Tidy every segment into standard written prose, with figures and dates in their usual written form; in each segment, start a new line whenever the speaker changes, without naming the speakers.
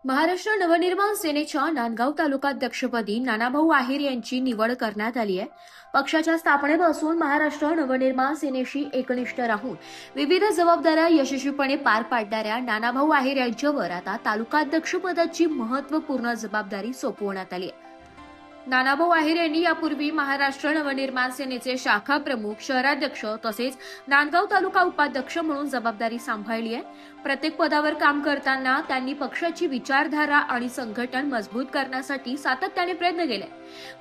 महाराष्ट्र नवनिर्माण सेनेच्या नांदगाव तालुकाध्यक्षपदी नानाभाऊ आहेर यांची निवड करण्यात आली आहे। पक्षाच्या स्थापनेपासून महाराष्ट्र नवनिर्माण सेनेशी एकनिष्ठ राहून विविध जबाबदाऱ्या यशस्वीपणे पार पाडणाऱ्या नानाभाऊ आहेर यांच्यावर आता तालुकाध्यक्षपदाची महत्त्वपूर्ण जबाबदारी सोपवण्यात आली आहे। नानाभाऊ आहेर यांनी यापूर्वी महाराष्ट्र नवनिर्माण सेनेचे शाखा प्रमुख, शहराध्यक्ष तसेच नांदगाव तालुका उपाध्यक्ष म्हणून जबाबदारी सांभाळली आहे। प्रत्येक पदावर काम करताना त्यांनी पक्षाची विचारधारा आणि संघटन मजबूत करण्यासाठी सातत्याने प्रयत्न केले।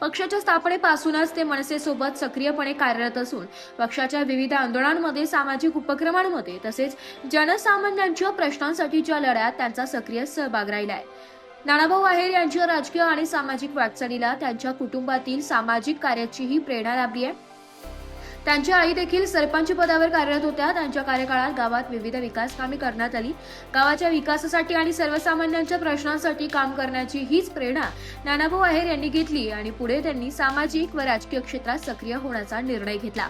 पक्षाच्या स्थापनेपासूनच ते मनसेसोबत सक्रियपणे कार्यरत असून पक्षाच्या विविध आंदोलनांमध्ये, सामाजिक उपक्रमांमध्ये तसेच जनसामान्यांच्या प्रश्नांसाठीच्या लढ्यात त्यांचा सक्रिय सहभाग राहिला आहे। नानाभाऊ आहेर यांच्या राजकीय आणि सामाजिक वाटचालीला त्यांच्या कुटुंबातील सामाजिक कार्याचीही प्रेरणा लाभली आहे। त्यांची आई देखील सरपंच पदावर कार्यरत होत्या। त्यांच्या कार्यकाळात गावात विविध विकास कामे करण्यात आली। गावाच्या विकासासाठी आणि सर्वसामान्यांच्या प्रश्नांसाठी काम करण्याची हीच प्रेरणा नानाभाऊ आहेर यांनी घेतली आणि पुढे त्यांनी सामाजिक व राजकीय क्षेत्रात सक्रिय होण्याचा निर्णय घेतला।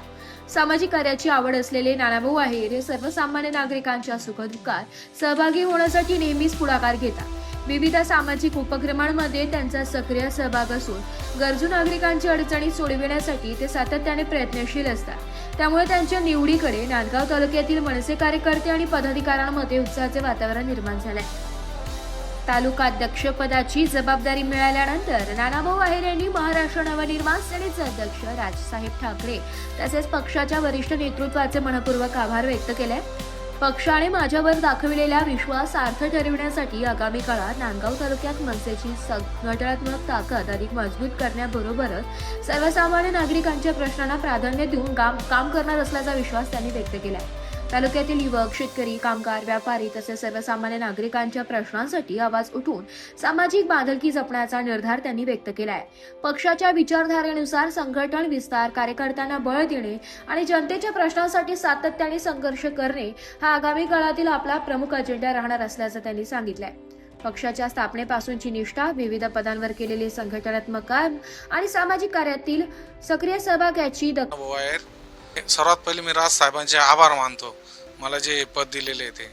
सामाजिक कार्याची आवड असलेले नानाभाऊ आहेर हे सर्वसामान्य नागरिकांच्या सुखदुःखात सहभागी होण्यासाठी नेहमीच पुढाकार घेतात। विविध सामाजिक उपक्रमांमध्ये त्यांचा सक्रिय सहभाग असून गरजू नागरिकांची अडचणी सोडविण्यासाठी ते सातत्याने प्रयत्नशील असतात। त्यामुळे त्यांच्या निवडीकडे नांदगाव तालुक्यातील मनसे कार्यकर्ते आणि पदाधिकाऱ्यांमध्ये उत्साहाचे वातावरण निर्माण झाले। तालुकाध्यक्षपदाची जबाबदारी मिळाल्यानंतर नानाभाऊ आहेर यांनी महाराष्ट्र नवनिर्माण सेनेचे अध्यक्ष राजसाहेब ठाकरे तसेच पक्षाच्या वरिष्ठ नेतृत्वाचे मनपूर्वक आभार व्यक्त केले। पक्षाने माझ्यावर दाखविलेला विश्वास सार्थ ठरविण्यासाठी आगामी काळात नांदगाव तालुक्यात मनसेची संघटनात्मक ताकद अधिक मजबूत करण्याबरोबरच सर्वसामान्य नागरिकांच्या प्रश्नांना प्राधान्य देऊन काम करणार असल्याचा विश्वास त्यांनी व्यक्त केला। तालुक्यातील युवक, शेतकरी, कामगार, व्यापारी तसेच सर्वसामान्य नागरिकांच्या प्रश्नांसाठी आवाज उठवून सामाजिक बांधिलकी जपण्याचा निर्धार त्यांनी व्यक्त केला आहे। पक्षाच्या विचारधारेनुसार संघटन विस्तार, कार्यकर्त्यांना बळ देणे आणि जनतेच्या प्रश्नांसाठी सातत्याने संघर्ष करणे हा आगामी काळातील आपला प्रमुख अजेंडा राहणार असल्याचं त्यांनी सांगितलंय। पक्षाच्या स्थापनेपासूनची निष्ठा, विविध पदांवर केलेले संघटनात्मक काम आणि सामाजिक कार्यातील सक्रिय सहभाग याची
सर्वात पहिले मी राज साहेबांचे आभार मानतो, मला जे पद दिलेले ते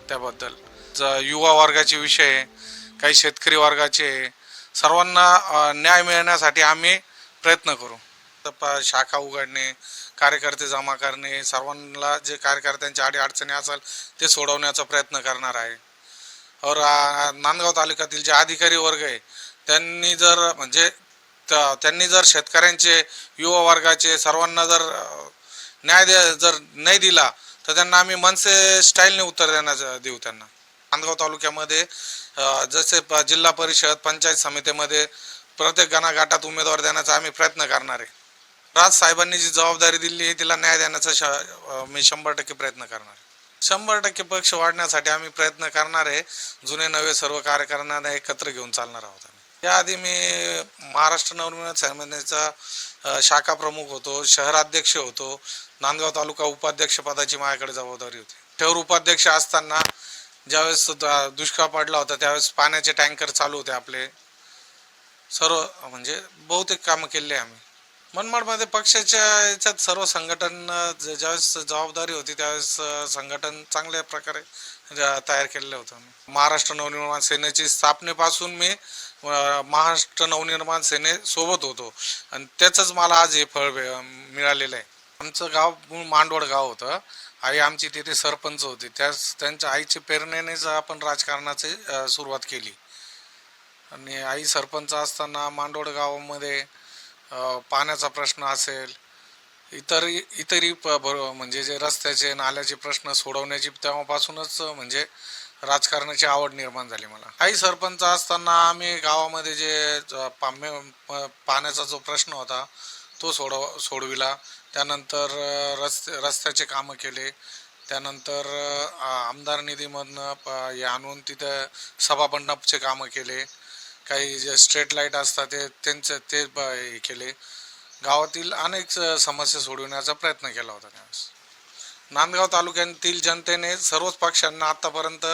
त्याबद्दल। युवा वर्गाचे विषय, काही शेतकरी वर्गाचे, सर्वांना न्याय मिळण्यासाठी आम्ही प्रयत्न करू। शाखा उघडणे, कार्यकर्ते जमा करणे, सर्वांना जे कार्यकर्त्यांच्या अडचणी असेल ते सोडवण्याचा प्रयत्न करणार आहे। और नांदगाव तालुक्यातील जे अधिकारी वर्ग आहे त्यांनी जर शेतकऱ्यांचे, युवा वर्गाचे सर्वांना जर न्याय जर नाही दिला तर त्यांना आम्ही मनसे स्टाईलने उत्तर देऊ। त्यांना नांदगाव तालुक्यामध्ये जसे जिल्हा परिषद, पंचायत समितीमध्ये प्रत्येक गणागाटात उमेदवार देण्याचा आम्ही प्रयत्न करणार आहे। राज साहेबांनी जी जबाबदारी दिली आहे तिला न्याय देण्याचा मी 100% प्रयत्न करणार आहे। 100% पक्ष वाढण्यासाठी आम्ही प्रयत्न करणार आहे। जुने नवे सर्व कार्यकर्त्यांना एकत्र घेऊन चालणार आहोत। याआधी मी महाराष्ट्र नवनिर्माण सेनेचा शाखा प्रमुख होतो, शहराध्यक्ष होतो। नांदगाव तालुका उपाध्यक्ष पदाची माझ्याकडे जबाबदारी होती। शहर उपाध्यक्ष असताना ज्यावेळेस दुष्काळ पडला होता त्यावेळेस पाण्याचे टँकर चालू होते आपले। सर्व बहुतेक कामं केले आम्ही। मनमाडमध्ये पक्षाच्या याच्यात सर्व संघटन ज्यावेळेस जबाबदारी होती त्यावेळेस संघटन चांगल्या प्रकारे तयार केलेलं होतं। महाराष्ट्र नवनिर्माण सेनेची स्थापनेपासून मी महाराष्ट्र नवनिर्माण सेनेसोबत होतो आणि त्याचंच मला आज हे फळ मिळालेलं आहे। आमचं गाव मांडवड गाव होतं। आई आमची तिथे सरपंच होती। त्यांच्या आईच्या प्रेरणेनेच आपण राजकारणाची सुरुवात केली। आणि आई सरपंच असताना मांडवड गावामध्ये पाण्याचा प्रश्न असेल, इतरही जे रस्त्याचे, नाल्याचे प्रश्न सोडवण्याची तेव्हापासूनच राजकारणाची आवड निर्माण झाली मला। आई सरपंच असताना आम्ही गावामध्ये जे पाण्याचा जो प्रश्न होता तो सोडविला। त्यानंतर रस्त्याचे कामं केले। त्यानंतर आमदार निधीमधनं आणून तिथं सभामंडपचे कामं केले। काही जे स्ट्रीट लाईट असतात ते केले। गावातील अनेक समस्या सोडविण्याचा प्रयत्न केला होता त्यावेळेस। नांदगाव तालुक्यातील जनतेने सर्वच पक्षांना आतापर्यंत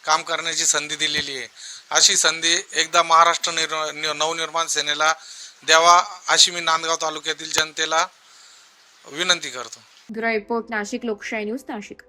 काम करण्याची संधी दिलेली आहे। अशी संधी एकदा महाराष्ट्र नवनिर्माण सेनेला द्यावा अशी मी नांदगाव तालुक्यातील जनतेला विनंती करतो।
ब्युरो रिपोर्ट, नाशिक लोकशाही न्यूज, नाशिक।